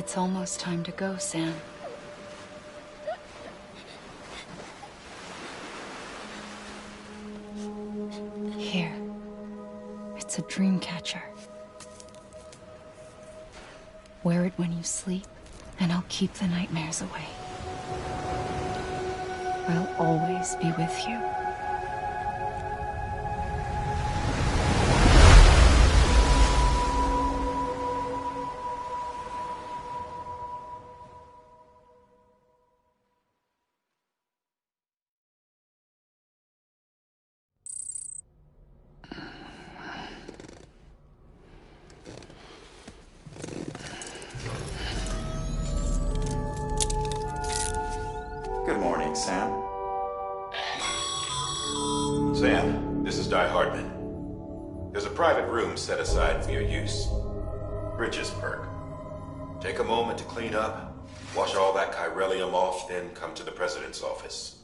It's almost time to go, Sam. Here. It's a dream catcher. Wear it when you sleep, and I'll keep the nightmares away. I'll always be with you. Good morning, Sam. Sam, this is Di Hardman. There's a private room set aside for your use. Bridges perk. Take a moment to clean up, wash all that chiralium off, then come to the president's office.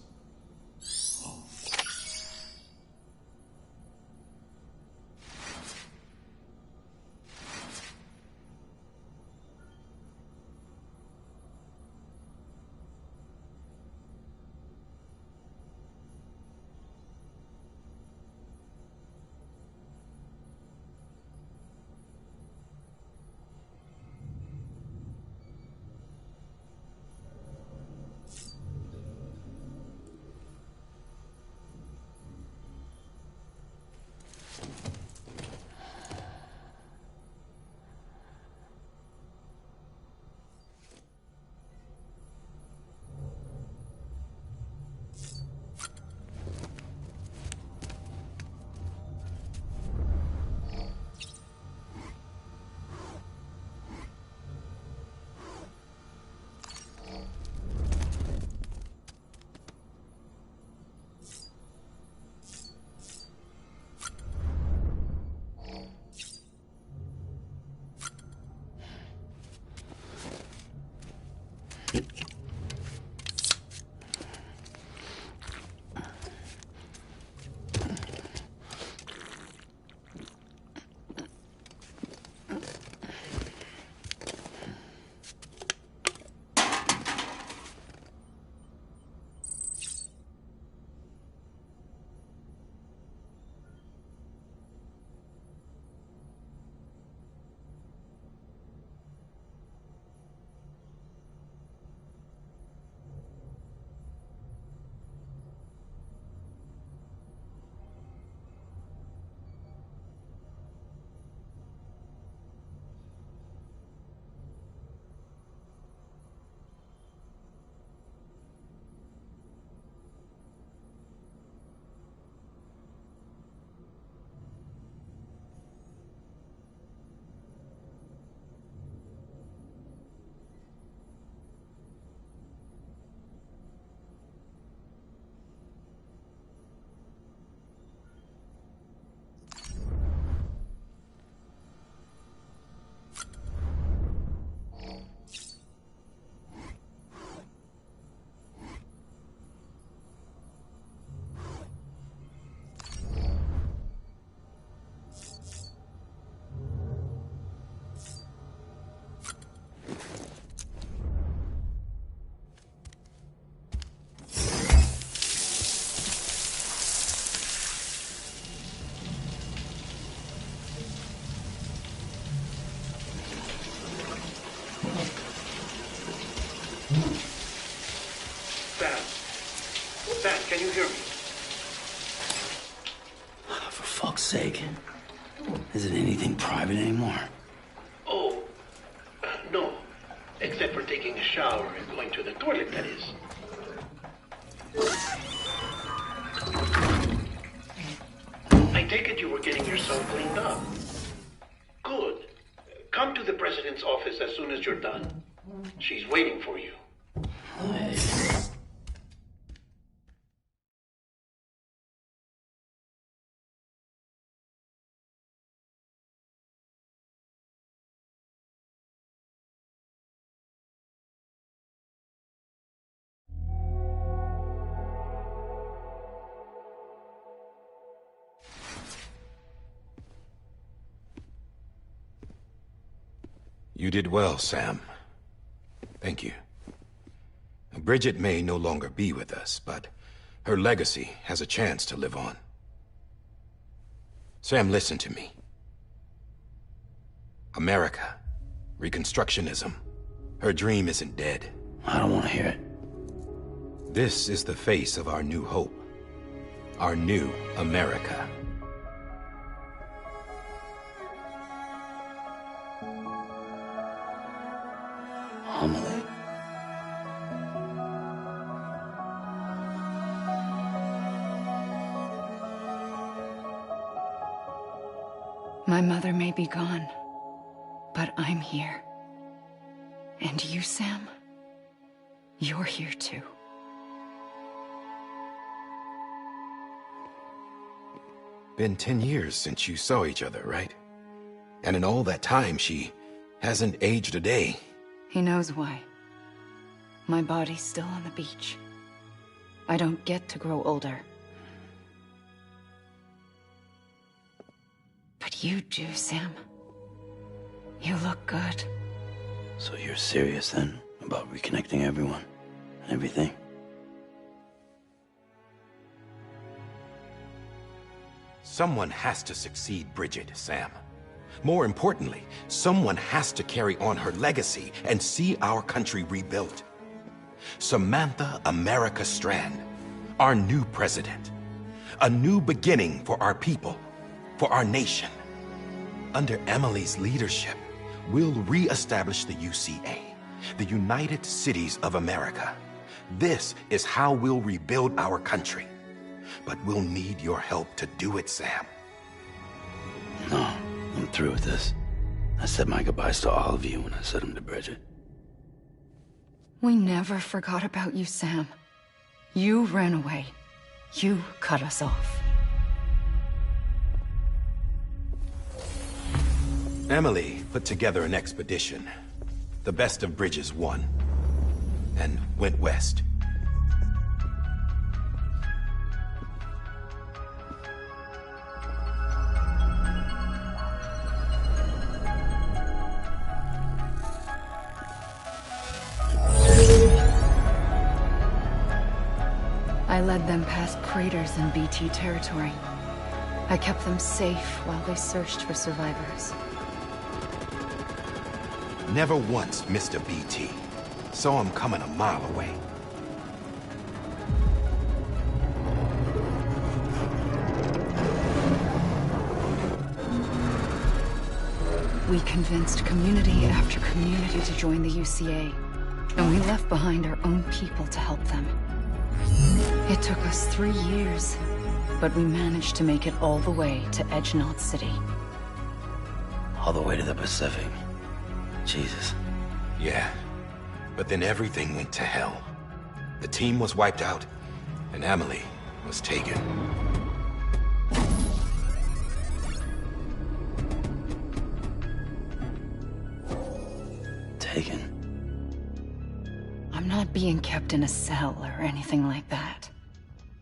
Sam, can you hear me? For fuck's sake. Is it anything private anymore? Oh, no. Except for taking a shower and going to the toilet, that is. I take it you were getting yourself cleaned up. Good. Come to the president's office as soon as you're done. She's waiting for you. You did well, Sam. Thank you. Bridget may no longer be with us, but her legacy has a chance to live on. Sam, listen to me. America, Reconstructionism, her dream isn't dead. I don't want to hear it. This is the face of our new hope. Our new America. Amelie. My mother may be gone, but I'm here. And you, Sam? You're here too. Been 10 years since you saw each other, right? And in all that time, she hasn't aged a day. He knows why. My body's still on the beach. I don't get to grow older. But you do, Sam. You look good. So you're serious then about reconnecting everyone and everything? Someone has to succeed Bridget, Sam. More importantly, someone has to carry on her legacy and see our country rebuilt. Samantha America Strand, our new president. A new beginning for our people, for our nation. Under Emily's leadership, we'll re-establish the UCA, the United Cities of America. This is how we'll rebuild our country. But we'll need your help to do it, Sam. No, I'm through with this. I said my goodbyes to all of you when I said them to Bridget. We never forgot about you, Sam. You ran away. You cut us off. Emily put together an expedition. The best of Bridges won. And went west. I led them past craters in BT territory. I kept them safe while they searched for survivors. Never once missed a BT. Saw him coming a mile away. We convinced community after community to join the UCA, and we left behind our own people to help them. It took us 3 years, but we managed to make it all the way to Edgenot City. All the way to the Pacific. Jesus. Yeah, but then everything went to hell. The team was wiped out, and Emily was taken. Taken? I'm not being kept in a cell or anything like that.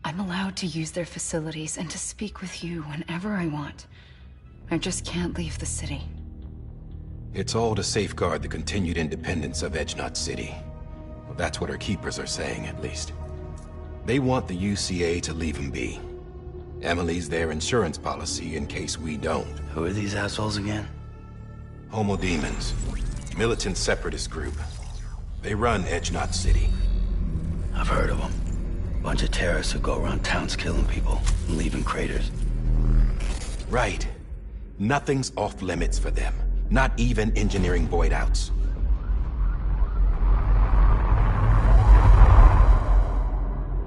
I'm allowed to use their facilities and to speak with you whenever I want. I just can't leave the city. It's all to safeguard the continued independence of Edgenot City. Well, that's what our keepers are saying, at least. They want the UCA to leave him be. Emily's their insurance policy in case we don't. Who are these assholes again? Homo Demons. Militant separatist group. They run Edgenot City. I've heard of them. Bunch of terrorists who go around towns killing people and leaving craters. Right. Nothing's off limits for them. Not even engineering void outs.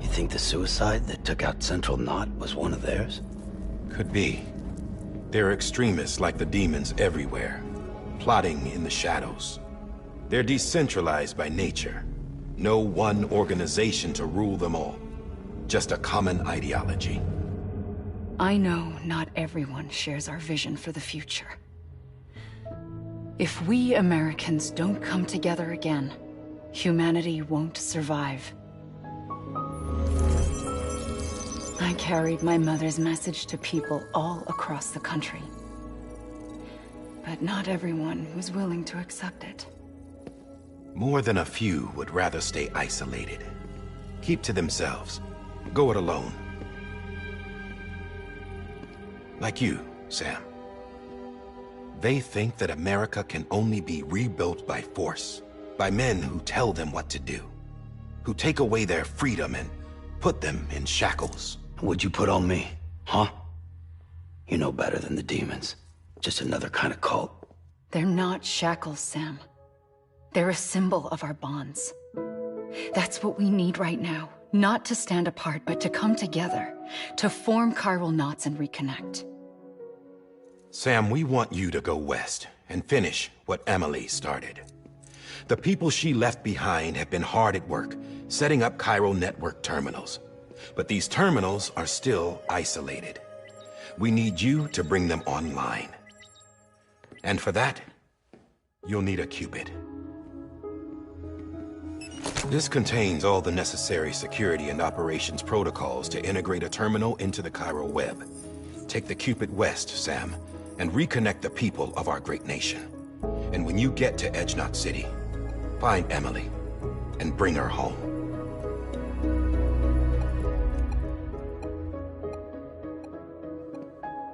You think the suicide that took out Central Knot was one of theirs? Could be. There are extremists like the demons everywhere, plotting in the shadows. They're decentralized by nature. No one organization to rule them all. Just a common ideology. I know not everyone shares our vision for the future. If we Americans don't come together again, humanity won't survive. I carried my mother's message to people all across the country. But not everyone was willing to accept it. More than a few would rather stay isolated. Keep to themselves. Go it alone. Like you, Sam. They think that America can only be rebuilt by force, by men who tell them what to do, who take away their freedom and put them in shackles. What'd you put on me, huh? You know better than the demons. Just another kind of cult. They're not shackles, Sam. They're a symbol of our bonds. That's what we need right now. Not to stand apart, but to come together. To form chiral knots and reconnect. Sam, we want you to go west and finish what Emily started. The people she left behind have been hard at work, setting up chiral network terminals. But these terminals are still isolated. We need you to bring them online. And for that, you'll need a Cupid. This contains all the necessary security and operations protocols to integrate a terminal into the chiral web. Take the Cupid west, Sam, and reconnect the people of our great nation. And when you get to Edge Knot City, find Emily and bring her home.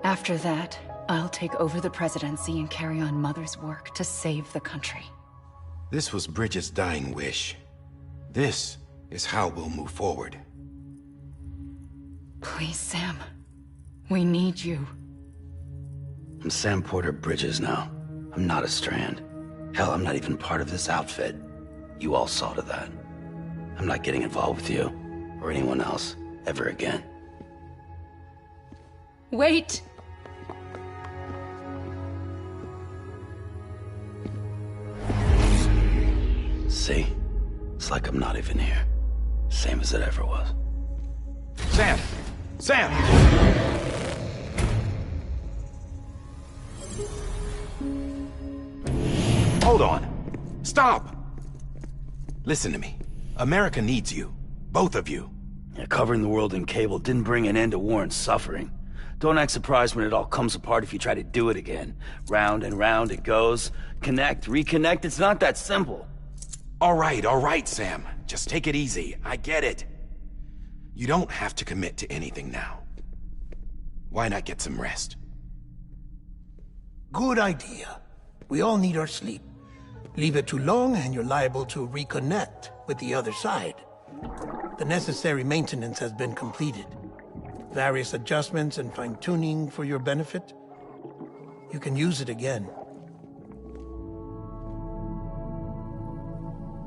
After that, I'll take over the presidency and carry on Mother's work to save the country. This was Bridget's dying wish. This is how we'll move forward. Please, Sam. We need you. I'm Sam Porter Bridges now. I'm not a Strand. Hell, I'm not even part of this outfit. You all saw to that. I'm not getting involved with you, or anyone else, ever again. Wait! See? It's like I'm not even here. Same as it ever was. Sam! Sam! Hold on. Stop! Listen to me. America needs you. Both of you. Yeah, covering the world in cable didn't bring an end to war and suffering. Don't act surprised when it all comes apart if you try to do it again. Round and round it goes. Connect, reconnect, it's not that simple. All right, Sam. Just take it easy. I get it. You don't have to commit to anything now. Why not get some rest? Good idea. We all need our sleep. Leave it too long and you're liable to reconnect with the other side. The necessary maintenance has been completed. Various adjustments and fine-tuning for your benefit. You can use it again.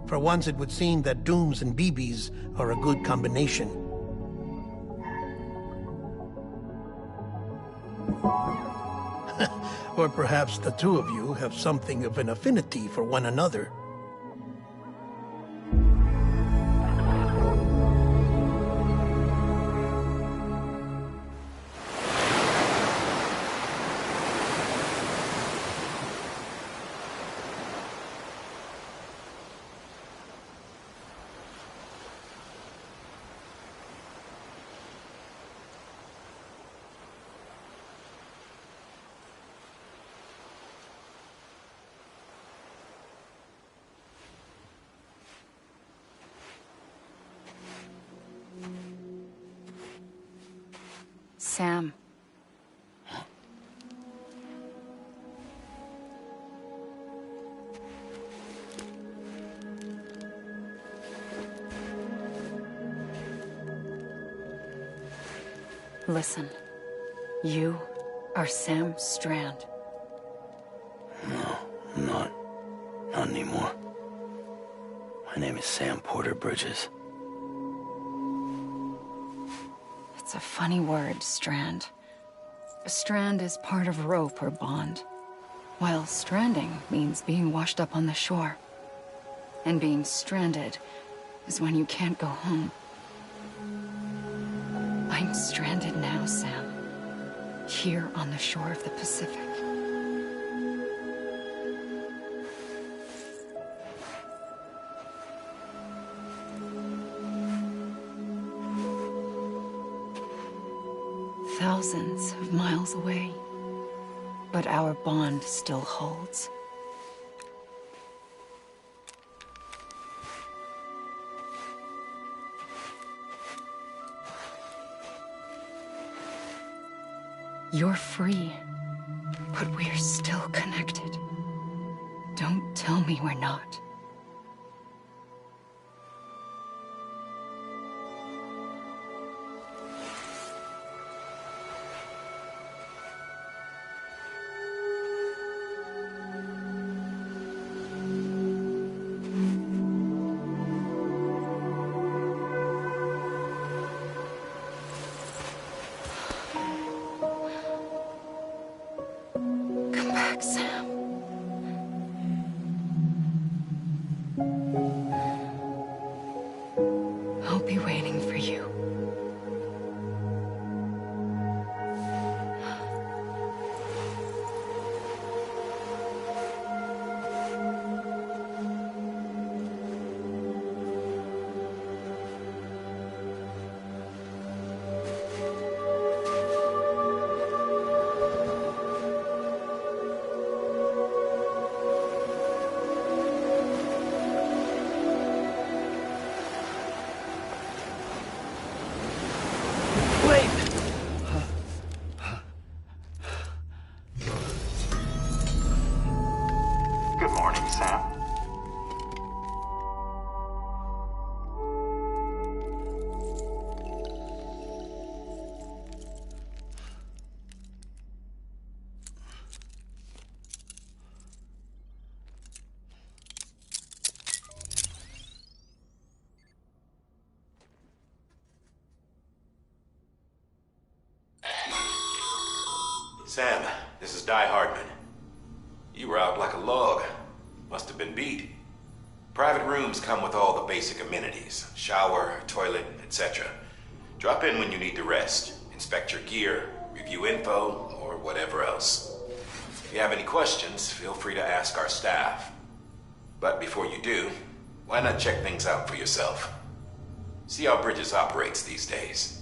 For once, it would seem that Dooms and BBs are a good combination. Or perhaps the two of you have something of an affinity for one another. Sam. Listen. You are Sam Strand. No, I'm not. Not anymore. My name is Sam Porter Bridges. It's a funny word, strand. A strand is part of rope or bond, while stranding means being washed up on the shore. And being stranded is when you can't go home. I'm stranded now, Sam. Here on the shore of the Pacific. Thousands of miles away, but our bond still holds. You're free, but we're still connected. Don't tell me we're not. Come back, Sam. I'll be waiting for you. Good morning, Sam. Sam, this is Die Hardman. You were out like a log. Must have been beat. Private rooms come with all the basic amenities. Shower, toilet, etc. Drop in when you need to rest. Inspect your gear, review info, or whatever else. If you have any questions, feel free to ask our staff. But before you do, why not check things out for yourself? See how Bridges operates these days.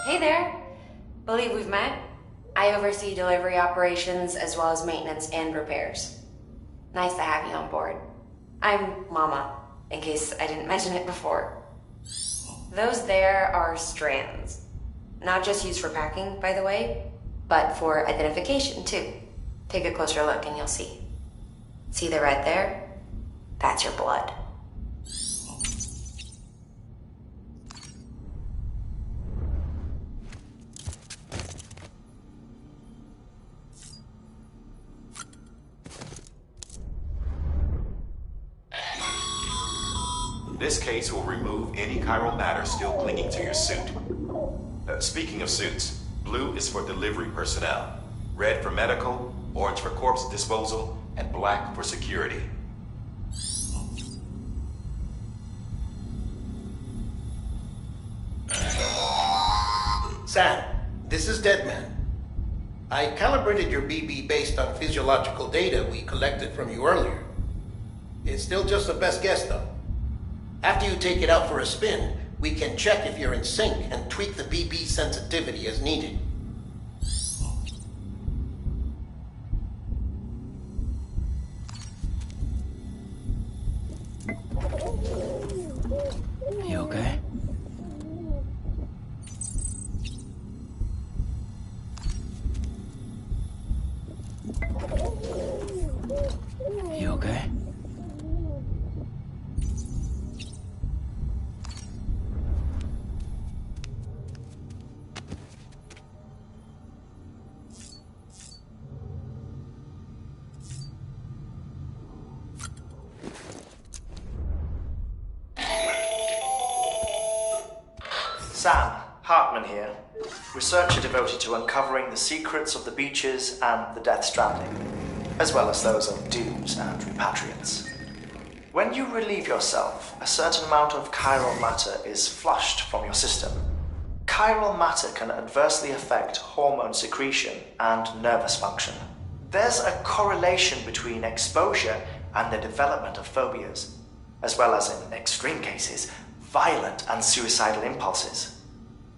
Hey there. Believe we've met. I oversee delivery operations as well as maintenance and repairs. Nice to have you on board. I'm Mama, in case I didn't mention it before. Those there are strands. Not just used for packing, by the way, but for identification too. Take a closer look and you'll see. See the red there? That's your blood. This case will remove any chiral matter still clinging to your suit. Speaking of suits, blue is for delivery personnel, red for medical, orange for corpse disposal, and black for security. Sam, this is Deadman. I calibrated your BB based on physiological data we collected from you earlier. It's still just a best guess, though. After you take it out for a spin, we can check if you're in sync and tweak the BB sensitivity as needed. You okay? okay? Sam, Hartman here, researcher devoted to uncovering the secrets of the beaches and the Death Stranding, as well as those of dooms and repatriates. When you relieve yourself, a certain amount of chiral matter is flushed from your system. Chiral matter can adversely affect hormone secretion and nervous function. There's a correlation between exposure and the development of phobias, as well as, in extreme cases, violent and suicidal impulses.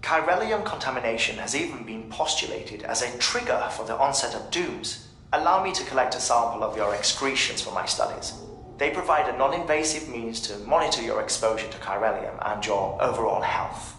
Chiralium contamination has even been postulated as a trigger for the onset of dooms. Allow me to collect a sample of your excretions for my studies. They provide a non-invasive means to monitor your exposure to chiralium and your overall health.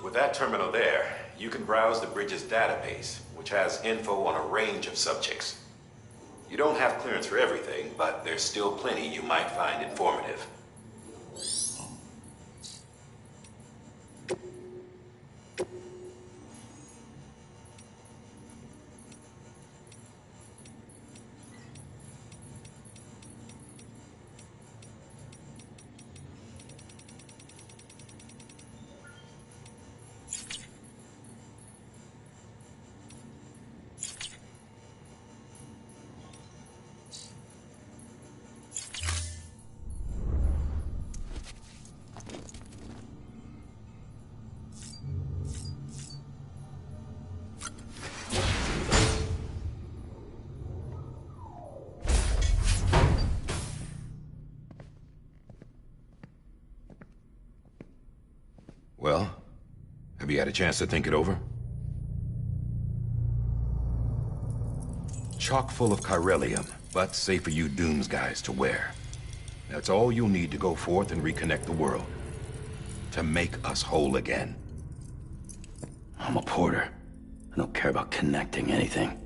With that terminal there, you can browse the bridge's database, which has info on a range of subjects. You don't have clearance for everything, but there's still plenty you might find informative. Well, have you had a chance to think it over? Chock full of chiralium, but safe for you Dooms guys to wear. That's all you'll need to go forth and reconnect the world. To make us whole again. I'm a porter. I don't care about connecting anything.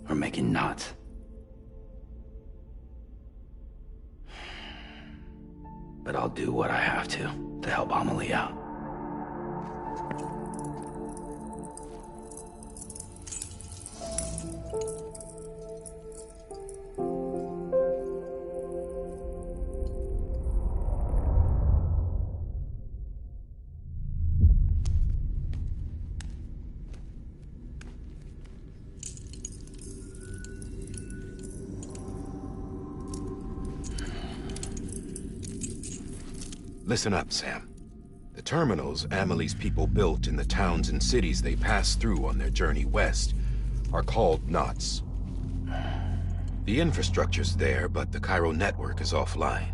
Or making knots. But I'll do what I have to help Amelie out. Listen up, Sam. The terminals Amelie's people built in the towns and cities they passed through on their journey west are called knots. The infrastructure's there, but the Cairo network is offline.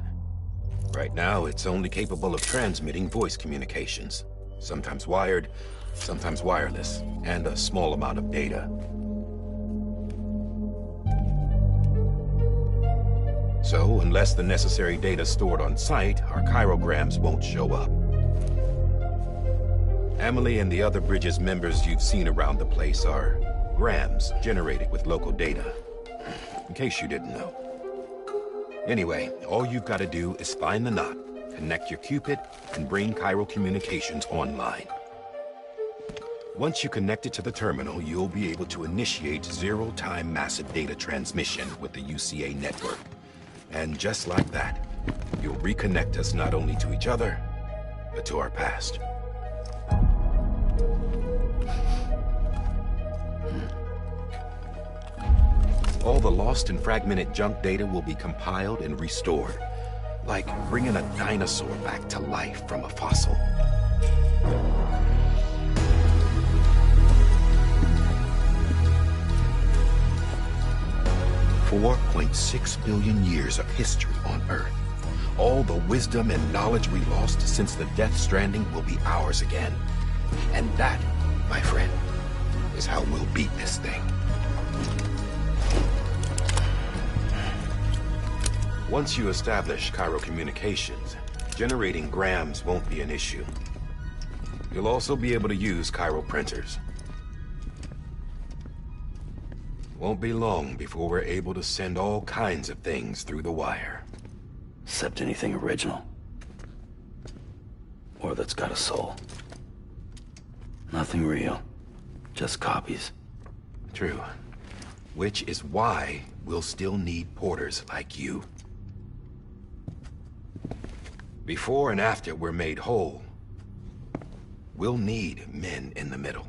Right now, it's only capable of transmitting voice communications. Sometimes wired, sometimes wireless, and a small amount of data. So, unless the necessary data stored on site, our chirograms won't show up. Amelie and the other Bridges members you've seen around the place are grams generated with local data. In case you didn't know. Anyway, all you've got to do is find the knot, connect your Cupid, and bring Cairo Communications online. Once you connect it to the terminal, you'll be able to initiate zero-time massive data transmission with the UCA network. And just like that, you'll reconnect us not only to each other, but to our past. All the lost and fragmented junk data will be compiled and restored, like bringing a dinosaur back to life from a fossil. $4.6 billion years of history on Earth. All the wisdom and knowledge we lost since the Death Stranding will be ours again. And that, my friend, is how we'll beat this thing. Once you establish Cairo Communications, generating grams won't be an issue. You'll also be able to use Cairo printers. Won't be long before we're able to send all kinds of things through the wire. Except anything original. Or that's got a soul. Nothing real. Just copies. True. Which is why we'll still need porters like you. Before and after we're made whole, we'll need men in the middle.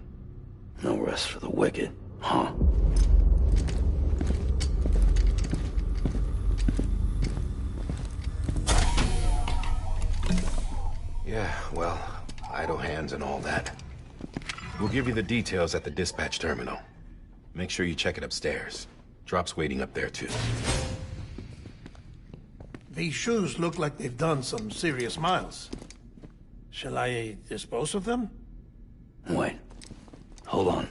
No rest for the wicked, huh? Yeah, well, idle hands and all that. We'll give you the details at the dispatch terminal. Make sure you check it upstairs. Drop's waiting up there, too. These shoes look like they've done some serious miles. Shall I dispose of them? Wait. Hold on.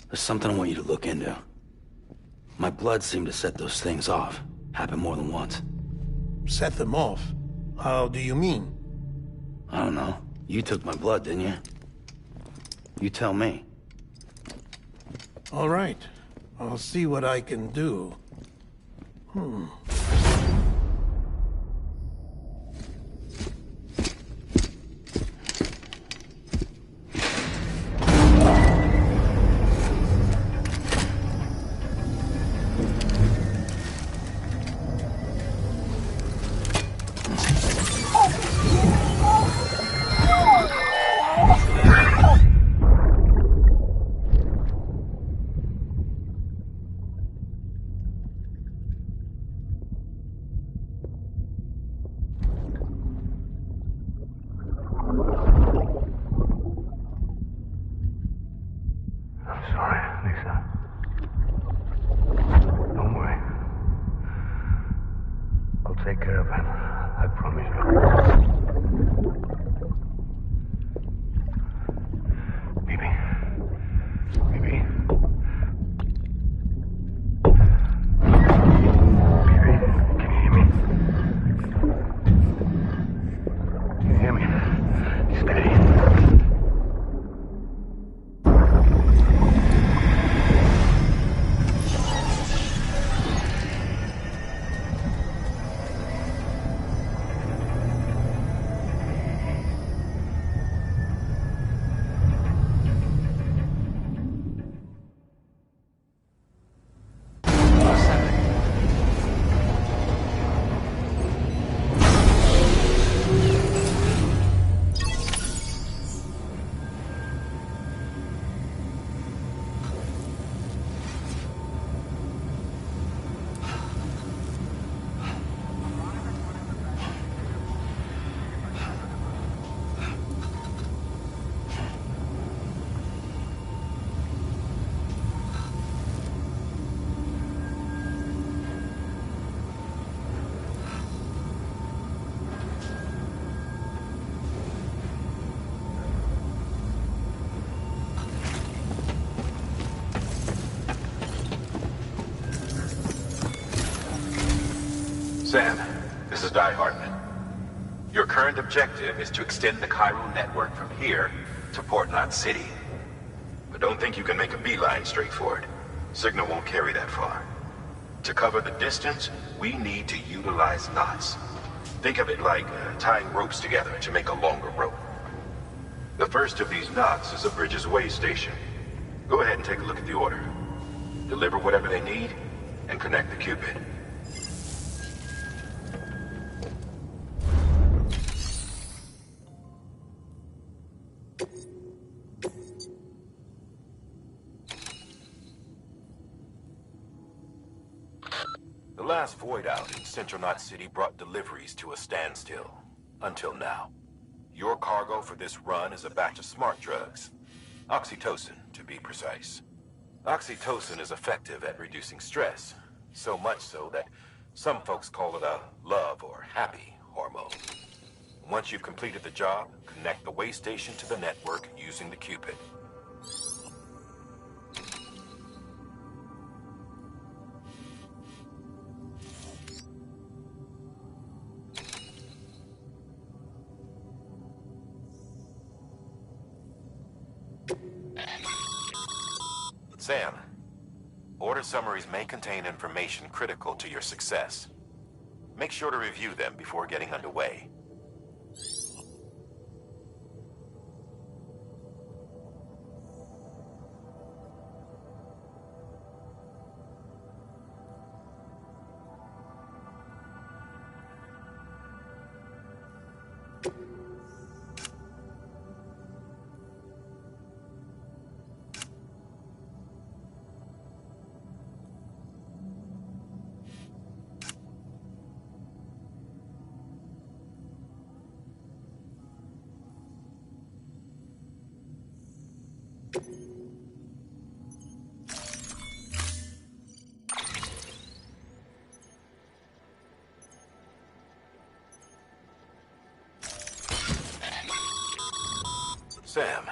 There's something I want you to look into. My blood seemed to set those things off. Happened more than once. Set them off? How do you mean? I don't know. You took my blood, didn't you? You tell me. All right. I'll see what I can do. Sam, this is Hartman. Your current objective is to extend the Cairo network from here to Port Knot City. But don't think you can make a beeline straight for it. Signal won't carry that far. To cover the distance, we need to utilize knots. Think of it like tying ropes together to make a longer rope. The first of these knots is a Bridges way station. Go ahead and take a look at the order. Deliver whatever they need, and connect the Cupid. The last void out in Central Knot City brought deliveries to a standstill. Until now. Your cargo for this run is a batch of smart drugs. Oxytocin, to be precise. Oxytocin is effective at reducing stress. So much so that some folks call it a love or happy hormone. Once you've completed the job, connect the way station to the network using the Cupid. Sam, order summaries may contain information critical to your success. Make sure to review them before getting underway. Sam,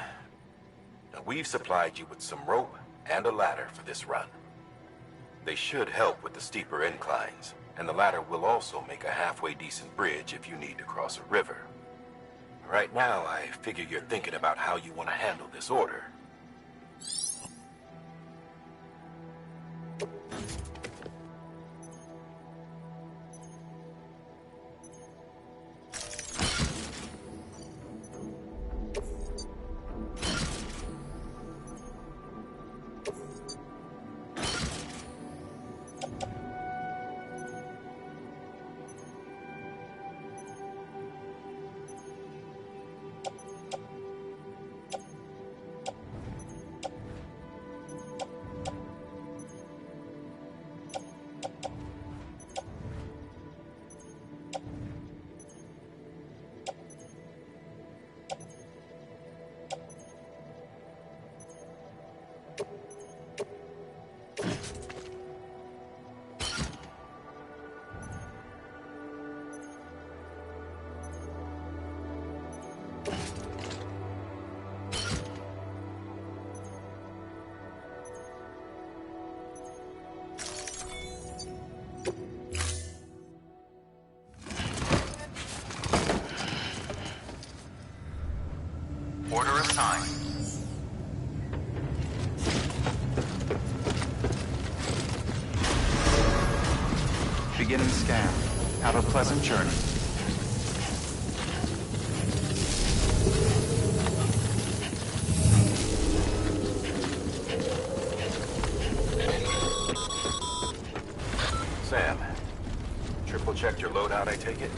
now we've supplied you with some rope and a ladder for this run. They should help with the steeper inclines, and the ladder will also make a halfway decent bridge if you need to cross a river. Right now, I figure you're thinking about how you want to handle this order. Order assigned. Beginning scan. Have a pleasant journey. Sam, triple checked your loadout, I take it?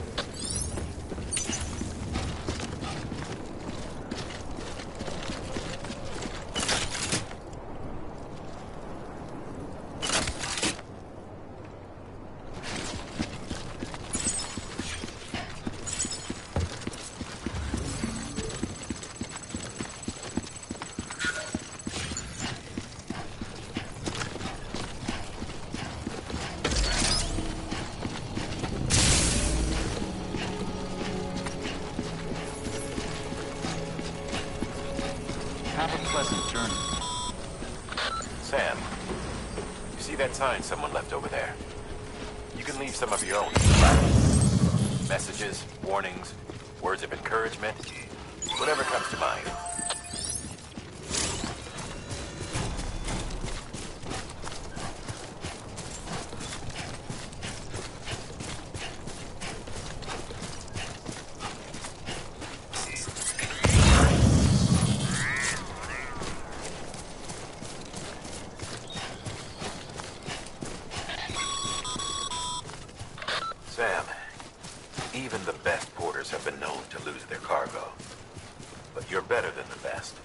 Have a pleasant journey. Sam, you see that sign someone left over there? You can leave some of your own. Messages, warnings, words of encouragement, whatever comes to mind. Sam, even the best porters have been known to lose their cargo. But you're better than the best.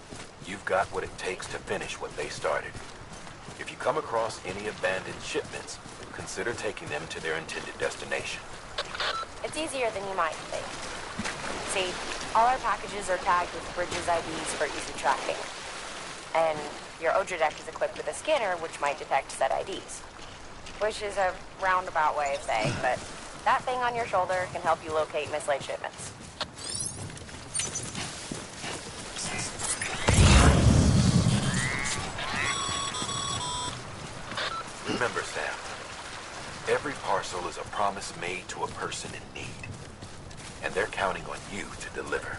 You've got what it takes to finish what they started. If you come across any abandoned shipments, consider taking them to their intended destination. It's easier than you might think. See, all our packages are tagged with Bridges IDs for easy tracking. And your Odra deck is equipped with a scanner which might detect said IDs. Which is a roundabout way of saying, but that thing on your shoulder can help you locate mislaid shipments. Remember, Sam, every parcel is a promise made to a person in need. And they're counting on you to deliver.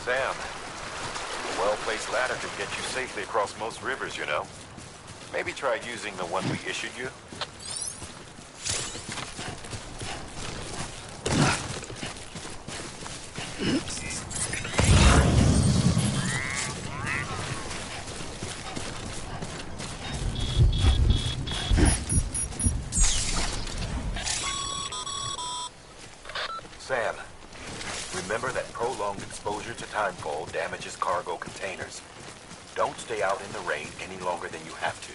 Sam, a well-placed ladder can get you safely across most rivers, you know. Maybe try using the one we issued you. Sam, remember that prolonged exposure to timefall damages cargo containers. Don't stay out in the rain any longer than you have to.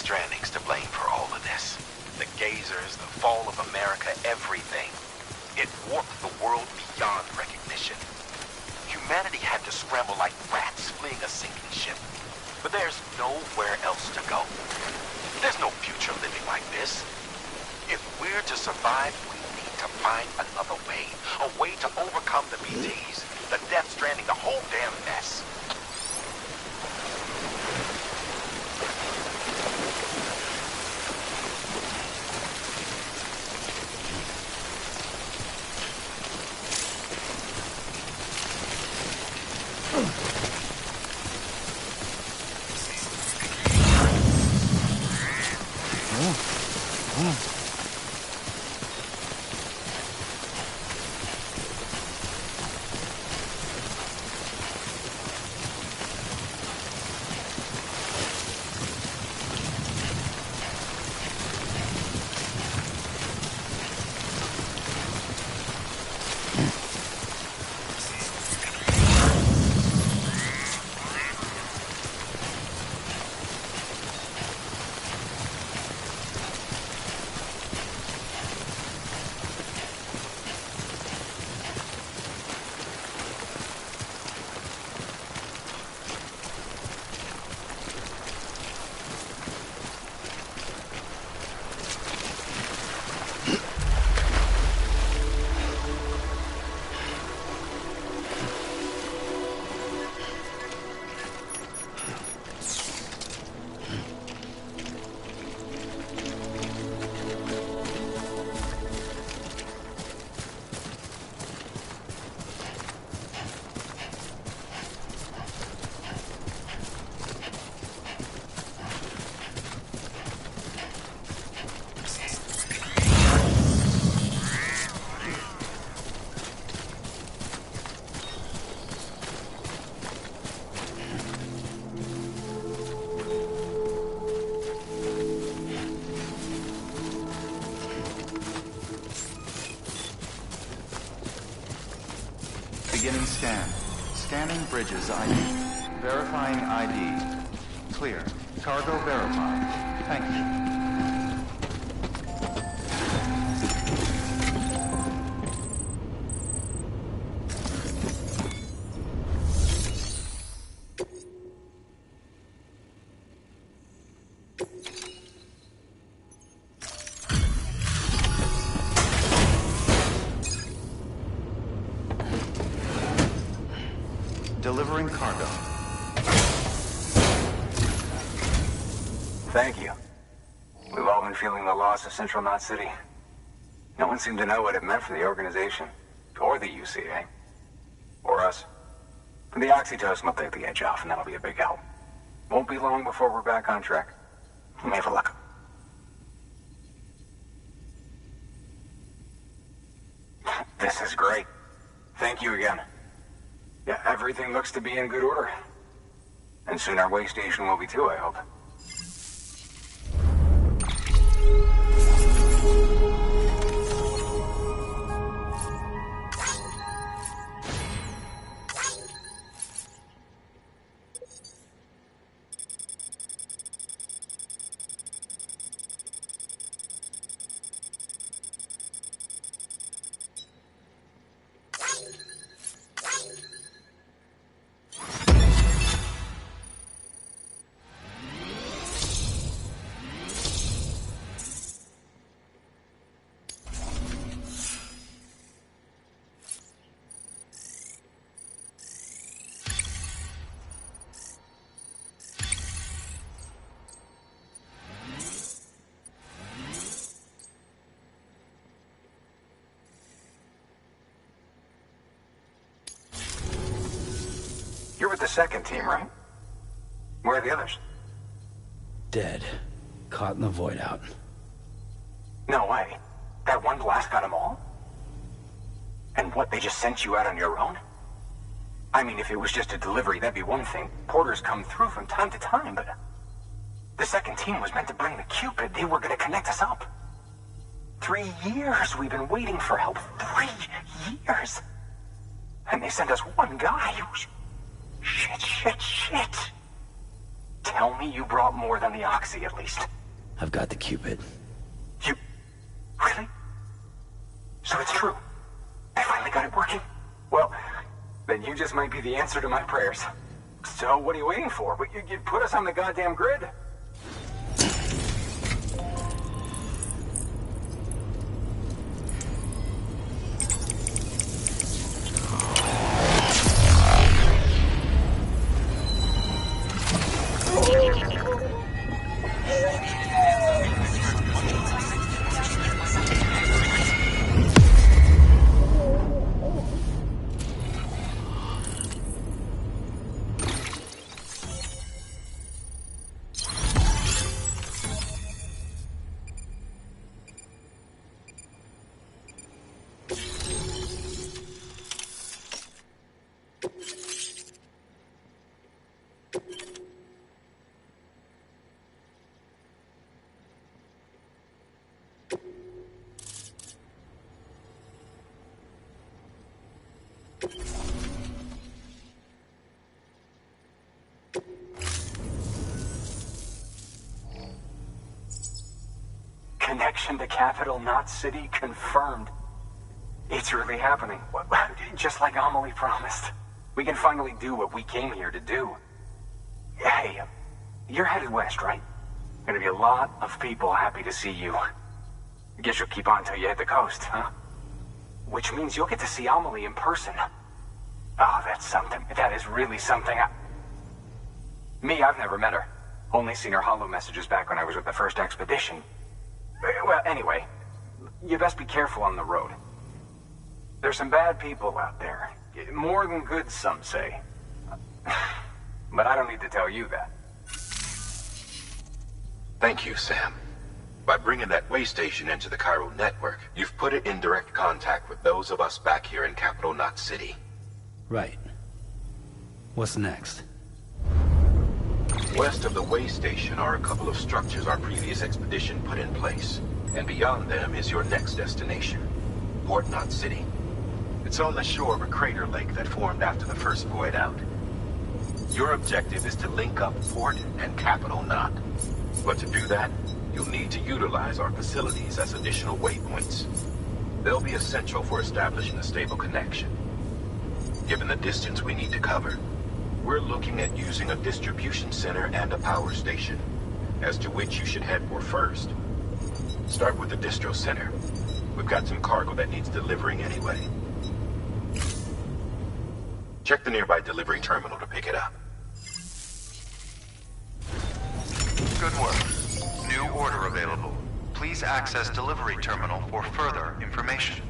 Stranding's to blame for all of this. The gazers, the fall of America, everything. It warped the world beyond recognition. Humanity had to scramble like rats fleeing a sinking ship. But there's nowhere else to go. There's no future living like this. If we're to survive, we need to find another way. A way to overcome the BTs, the Death Stranding, the whole damn mess. Beginning scan. Scanning bridges ID. Verifying ID. Clear. Cargo verified. Thank you. Delivering cargo. Thank you. We've all been feeling the loss of Central Knot City. No one seemed to know what it meant for the organization, or the UCA, or us. The oxytocin will take the edge off, and that'll be a big help. Won't be long before we're back on track. May have luck. This is great. Thank you again. Yeah, everything looks to be in good order. And soon our way station will be too, I hope. You're with the second team, right? Where are the others? Dead. Caught in the void out. No way. That one blast got them all? And what, they just sent you out on your own? I mean, if it was just a delivery, that'd be one thing. Porters come through from time to time, but... The second team was meant to bring the Cupid. They were gonna connect us up. 3 years we've been waiting for help. 3 years! And they sent us one guy. Shit. Tell me you brought more than the Oxy, at least. I've got the Cupid. You... really? So it's true. I finally got it working. Well, then you just might be the answer to my prayers. So what are you waiting for? You put us on the goddamn grid. Connection to capital, not city, confirmed. It's really happening. Just like Amelie promised. We can finally do what we came here to do. Hey, you're headed west, right? Gonna be a lot of people happy to see you. Guess you'll keep on till you hit the coast, huh? Which means you'll get to see Amelie in person. Oh, that's something. That is really something. I've never met her. Only seen her holo messages back when I was with the first expedition. Well, anyway, you best be careful on the road. There's some bad people out there. More than good, some say. But I don't need to tell you that. Thank you, Sam. By bringing that way station into the Cairo network, you've put it in direct contact with those of us back here in Capital Knot City. Right. What's next? West of the way station are a couple of structures our previous expedition put in place. And beyond them is your next destination, Port Knot City. It's on the shore of a crater lake that formed after the first void out. Your objective is to link up Port and Capital Knot. But to do that, you'll need to utilize our facilities as additional waypoints. They'll be essential for establishing a stable connection. Given the distance we need to cover, we're looking at using a distribution center and a power station, as to which you should head for first. Start with the distro center. We've got some cargo that needs delivering anyway. Check the nearby delivery terminal to pick it up. Good work. New order available. Please access delivery terminal for further information.